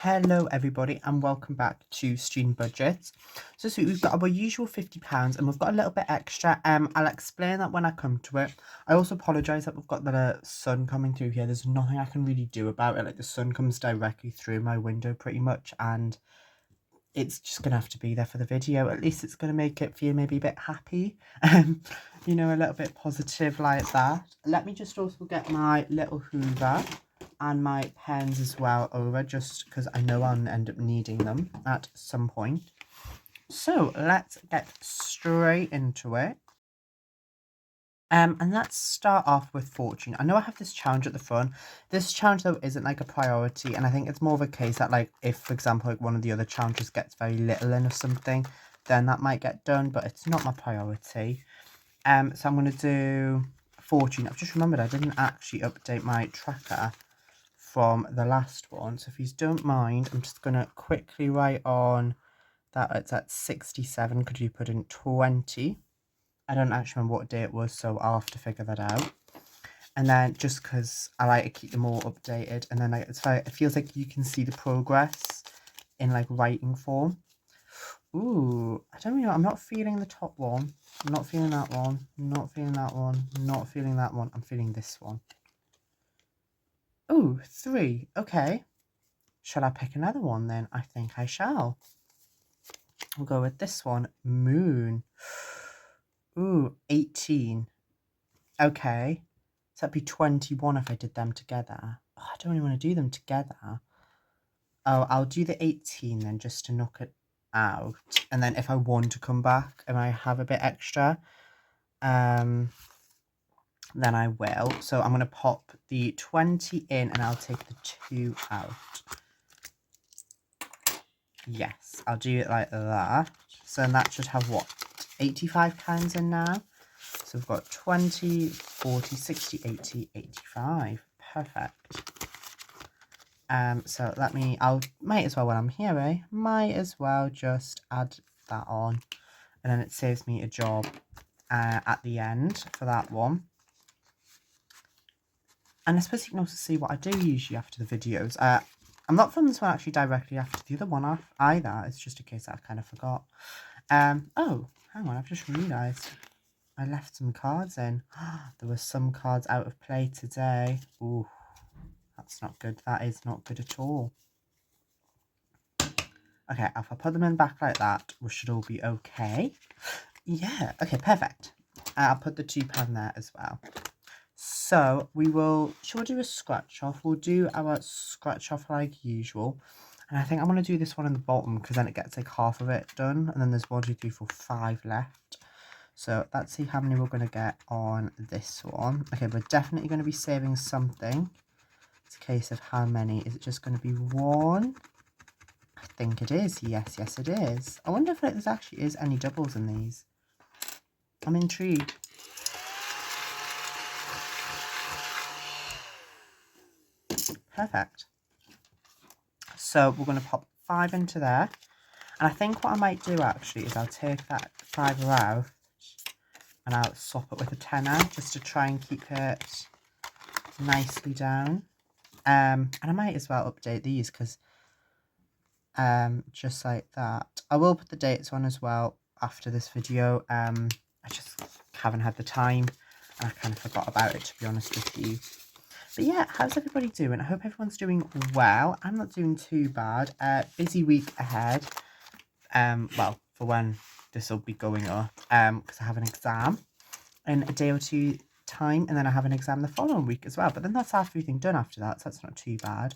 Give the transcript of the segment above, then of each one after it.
Hello everybody and welcome back to Student Budgets. So sweet, we've got our usual £50 and we've got a little bit extra. I'll explain that when I come to it. I also apologise that we've got the sun coming through here. There's nothing I can really do about it. Like the sun comes directly through my window pretty much, and it's just gonna have to be there for the video. At least it's gonna make it feel maybe a bit happy. You know, a little bit positive like that. Let me just also get my little Hoover and my pens as well over, just because I know I'll end up needing them at some point. So let's get straight into it. And let's start off with fortune. I know I have this challenge at the front. This challenge though isn't like a priority, and I think it's more of a case that, like, if for example like one of the other challenges gets very little in or something, then that might get done, but it's not my priority. So I'm going to do fortune. I've just remembered I didn't actually update my tracker from the last one, so if you don't mind, I'm just going to quickly write on that it's at 67. Could you put in 20? I don't actually remember what day it was, so I'll have to figure that out. And then just because I like to keep them all updated, and then like it feels like you can see the progress in like writing form. Ooh, I don't know, I'm not feeling the top one. I'm not feeling that one. Not feeling that one. Not feeling that one. I'm feeling this one. Ooh, 3. Okay. Shall I pick another one then? I think I shall. We'll go with this one. Moon. Ooh, 18. Okay. So that'd be 21 if I did them together. Oh, I don't really want to do them together. Oh, I'll do the 18 then, just to knock it out. And then if I want to come back and I have a bit extra, then I will. So I'm going to pop the 20 in and I'll take the 2 out. Yes, I'll do it like that. So then that should have what? 85 cans in now. So we've got 20, 40, 60, 80, 85. Perfect. So might as well when I'm here, might as well just add that on. And then it saves me a job at the end for that one. And I suppose you can also see what I do usually after the videos. I'm not filming this one actually directly after the other one either. It's just a case that I kind of forgot. Oh, hang on, I've just realised I left some cards in. There were some cards out of play today. Ooh, that's not good. That is not good at all. Okay, if I put them in back like that, we should all be okay. Yeah, okay, perfect. I'll put the £2 there as well. So shall we do a scratch off? We'll do our scratch off like usual. And I think I'm going to do this one in the bottom because then it gets like half of it done. And then there's 1, 2, 3, 4, 5 left. So let's see how many we're going to get on this one. Okay, we're definitely going to be saving something. It's a case of how many. Is it just going to be 1? I think it is. Yes, it is. I wonder if there actually is any doubles in these. I'm intrigued. Perfect. So we're going to pop 5 into there. And I think what I might do actually is I'll take that 5 out and I'll swap it with a tenner just to try and keep it nicely down. And I might as well update these because just like that. I will put the dates on as well after this video. I just haven't had the time and I kind of forgot about it, to be honest with you. But yeah, how's everybody doing? I hope everyone's doing well. I'm not doing too bad. Busy week ahead. Well, for when this will be going up, because I have an exam in a day or two time, and then I have an exam the following week as well. But then that's everything done after that, so that's not too bad.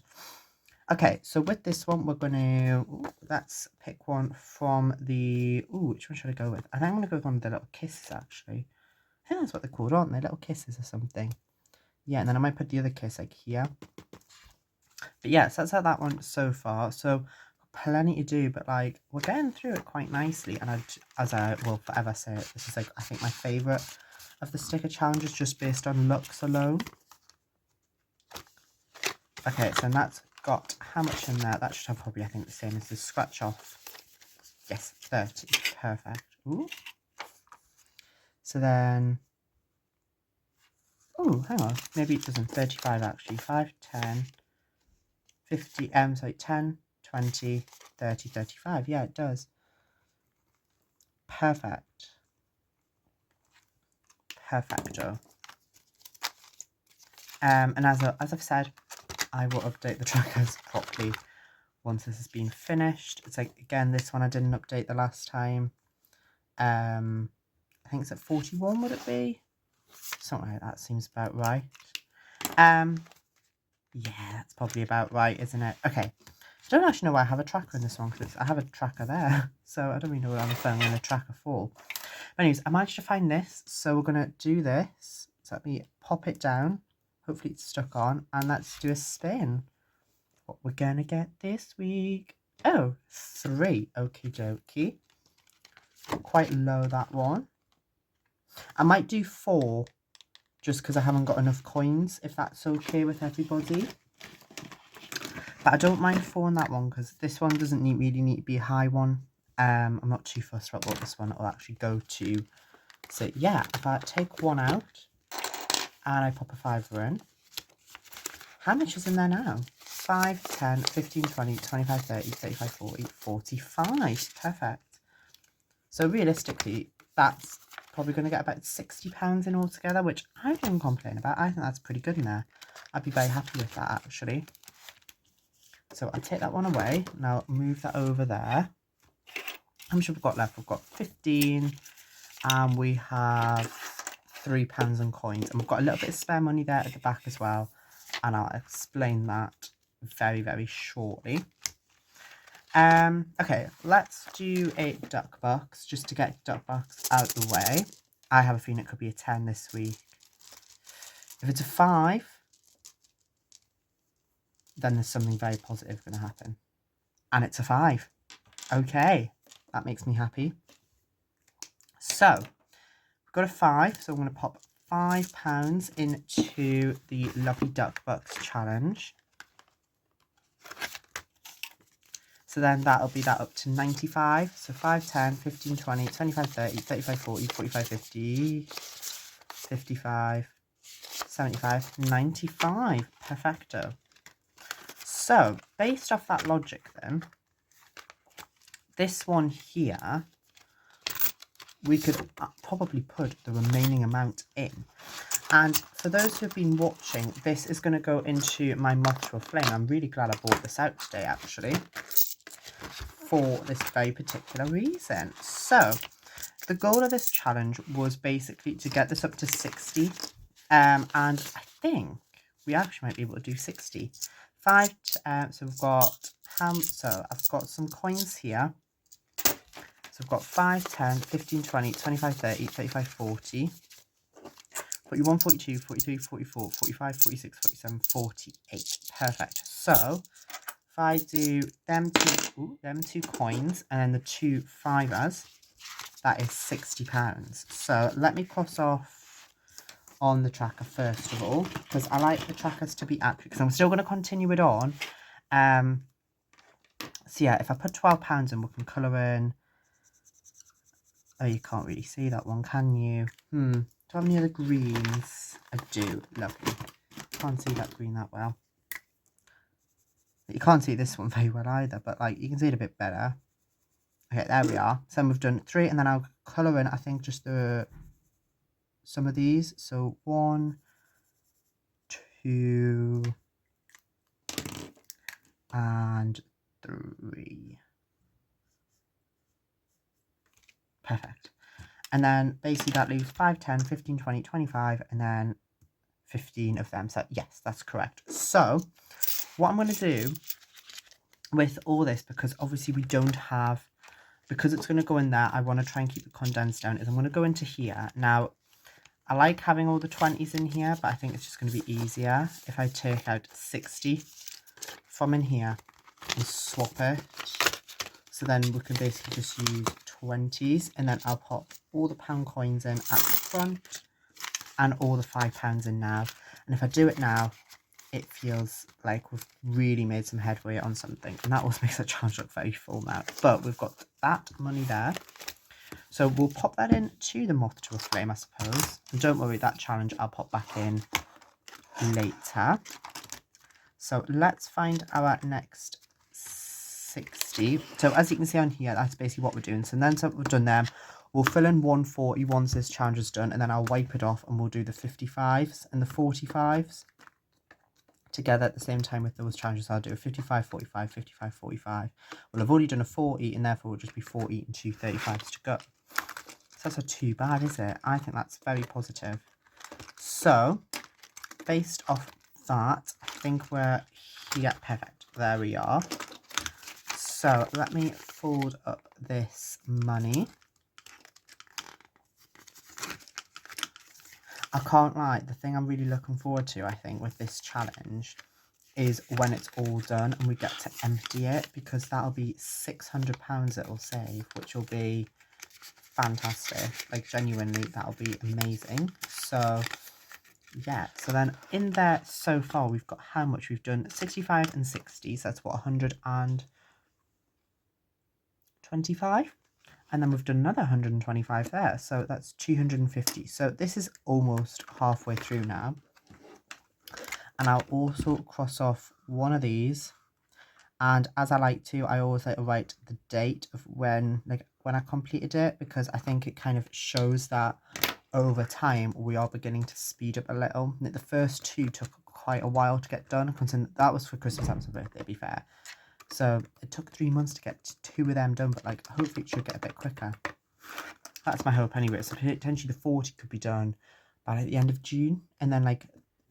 Okay, so with this one, we're going to, let's pick one from the, which one should I go with? I think I'm going to go with one of the little kisses, actually. I think that's what they're called, aren't they? Little kisses or something. Yeah, and then I might put the other kiss, like, here. But yeah, so that's how that one so far. So, plenty to do, but, like, we're getting through it quite nicely. And as I will forever say it, this is, like, I think my favourite of the sticker challenges, just based on looks alone. Okay, so that's got how much in there? That should have probably, I think, the same as the scratch off. Yes, 30. Perfect. Ooh. So then, hang on. Maybe it doesn't. 35 actually. 5, 10, 50, sorry, 10, 20, 30, 35. Yeah, it does. Perfect. Perfecto. And as I've said, I will update the trackers properly once this has been finished. It's like, again, this one I didn't update the last time. I think it's at 41, would it be? Something like that seems about right. Yeah, that's probably about right, isn't it? Okay. I don't actually know why I have a tracker in this one, because I have a tracker there. So I don't really know what I'm filming a tracker for. But anyways, I managed to find this. So we're going to do this. So let me pop it down. Hopefully it's stuck on. And let's do a spin. What we're going to get this week. Oh, 3. Okie dokie. Quite low, that one. I might do 4. Just because I haven't got enough coins, if that's okay with everybody. But I don't mind 4 on that one, because this one doesn't really need to be a high one. I'm not too fussed about what this one will actually go to. So yeah, if I take 1 out, and I pop a 5 in, how much is in there now? 5, 10, 15, 20, 25, 30, 35, 40, 45. Perfect. So realistically, that's probably going to get about £60 in altogether, which I don't complain about. I think that's pretty good in there. I'd be very happy with that, actually. So I'll take that one away. Now move that over there. How much have we got left? We've got 15, and we have £3 in coins. And we've got a little bit of spare money there at the back as well. And I'll explain that very, very shortly. Okay, let's do a duck box, just to get duck box out of the way. I have a feeling it could be a 10 this week. If it's a 5, then there's something very positive going to happen. And it's a 5. Okay, that makes me happy. So, we've got a 5, so I'm going to pop £5 into the Lovely Duck Box challenge. So then that'll be that up to 95. So 5, 10, 15, 20, 25, 30, 35, 40, 45, 50, 55, 75, 95. Perfecto. So based off that logic then, this one here, we could probably put the remaining amount in. And for those who have been watching, this is going to go into my moth to a flame. I'm really glad I bought this out today, actually, for this very particular reason. So the goal of this challenge was basically to get this up to 60. And I think we actually might be able to do 60. 5, so we've got, so I've got some coins here. So I've got 5, 10, 15, 20, 25, 30, 35, 40. 41, 42, 43, 44, 45, 46, 47, 48. Perfect. So if I do them two coins and then the 2 5s, that is £60. So let me cross off on the tracker first of all, because I like the trackers to be accurate, because I'm still going to continue it on. So yeah, if I put £12 in, we can colour in. Oh, you can't really see that one, can you? Do I have any other greens? I do. Lovely. Can't see that green that well. You can't see this one very well either, but like you can see it a bit better. Okay, there we are. So we've done 3, and then I'll colour in, I think, just some of these. So 1, 2, and 3. Perfect. And then basically that leaves 5, 10, 15, 20, 25, and then 15 of them. So yes, that's correct. So what I'm going to do with all this, because obviously we don't have, because it's going to go in there, I want to try and keep the condensed down, is I'm going to go into here. Now, I like having all the 20s in here, but I think it's just going to be easier if I take out 60 from in here and swap it. So then we can basically just use 20s, and then I'll pop all the pound coins in at the front and all the £5 in now. And if I do it now, it feels like we've really made some headway on something, and that always makes the challenge look very full now. But we've got that money there, so we'll pop that in to the moth to a flame, I suppose. And don't worry, that challenge I'll pop back in later. So let's find our next 60. So as you can see on here, that's basically what we're doing. So then we've done them. We'll fill in 140 once this challenge is done, and then I'll wipe it off and we'll do the 55s and the 45s together at the same time with those challenges. I'll do a 55, 45, 55, 45. Well, I've already done a 40, and therefore it will just be 40 and 2 35s to go. So that's not too bad, is it? I think that's very positive. So based off that, I think we're here. Perfect. There we are. So let me fold up this money. I can't lie, the thing I'm really looking forward to, I think, with this challenge is when it's all done and we get to empty it, because that'll be £600 it'll save, which will be fantastic. Like, genuinely, that'll be amazing. So yeah, so then in there so far we've got how much we've done: 65 and 60, so that's what, 125, and then we've done another 125 there, so that's 250. So this is almost halfway through now, and I'll also cross off one of these. And as I like to, I always like to write the date of when I completed it, because I think it kind of shows that over time we are beginning to speed up a little. The first two took quite a while to get done, considering that was for Christmas, that was my birthday, to be fair. So it took 3 months to get 2 of them done, but like hopefully it should get a bit quicker. That's my hope anyway. So potentially the 40 could be done by like the end of June, and then like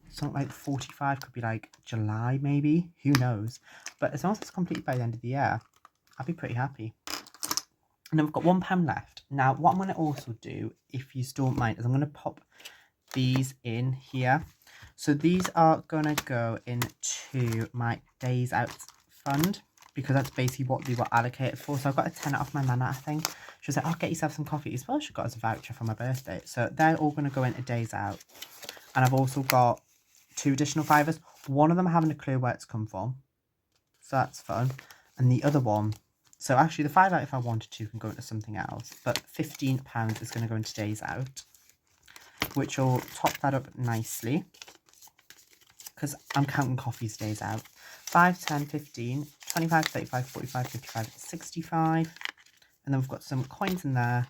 something like 45 could be like July maybe, who knows. But as long as it's completed by the end of the year, I'll be pretty happy. And then we've got £1 left. Now what I'm going to also do, if you don't mind, is I'm going to pop these in here. So these are going to go into my days out fund, because that's basically what they were allocated for. So I've got a tenner off my nana, I think. She was like, oh, get yourself some coffees. Well, she got us a voucher for my birthday. So they're all going to go into days out. And I've also got 2 additional fivers. One of them I haven't a clue where it's come from, so that's fun. And the other one, so actually the 5 out, if I wanted to, can go into something else, but £15 is going to go into days out, which will top that up nicely, because I'm counting coffees days out. 5, 10, 15, 25, 35, 45, 55, 65, and then we've got some coins in there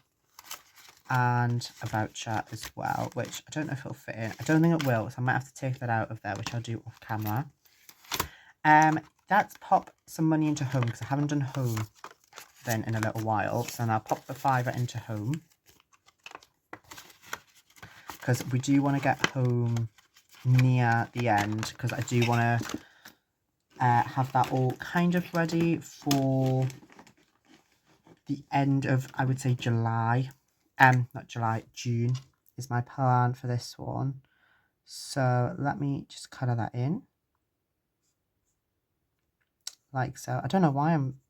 and a voucher as well, which I don't know if it'll fit in. I don't think it will, so I might have to take that out of there, which I'll do off camera. Let's pop some money into home, because I haven't done home then in a little while. So now I'll pop the £5 into home, because we do want to get home near the end, because I do want to have that all kind of ready for the end of, I would say, July. Not July, June is my plan for this one. So let me just colour that in like so. I don't know why I'm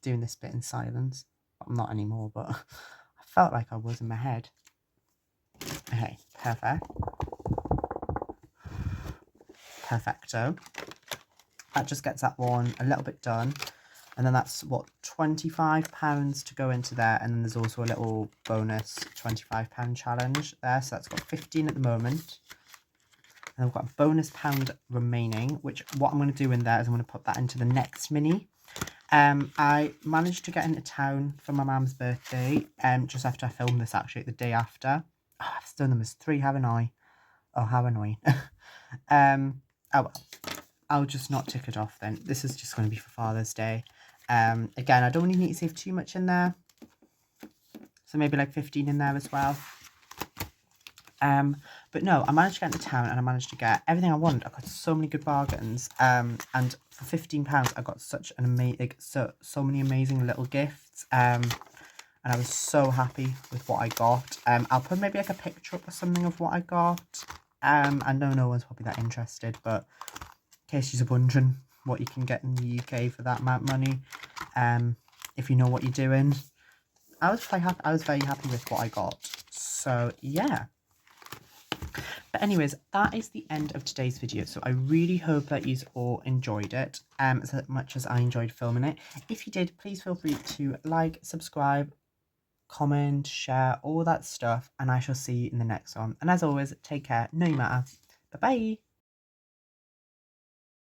doing this bit in silence. I'm not anymore, but I felt like I was in my head. Okay, perfect. Perfecto. That just gets that one a little bit done. And then that's what, £25 to go into there. And then there's also a little bonus £25 challenge there. So that's got 15 at the moment. And I've got a bonus pound remaining, which what I'm going to do in there is I'm going to put that into the next mini. I managed to get into town for my mum's birthday just after I filmed this, actually, the day after. Oh, I've done them as 3, haven't I? Oh, how annoying. Oh well, I'll just not tick it off then. This is just going to be for Father's Day. Again, I don't really need to save too much in there, so maybe like 15 in there as well. But no, I managed to get into town and I managed to get everything I wanted. I got so many good bargains, and for £15 I got such an amazing, so many amazing little gifts, and I was so happy with what I got. I'll put maybe like a picture up or something of what I got. I know no one's probably that interested, but in case you're wondering what you can get in the UK for that amount of money, if you know what you're doing, I was very happy with what I got. So yeah. But anyways, that is the end of today's video. So I really hope that you all enjoyed it as much as I enjoyed filming it. If you did, please feel free to like, subscribe, comment, share, all that stuff, and I shall see you in the next one. And as always, take care, no matter. Bye bye.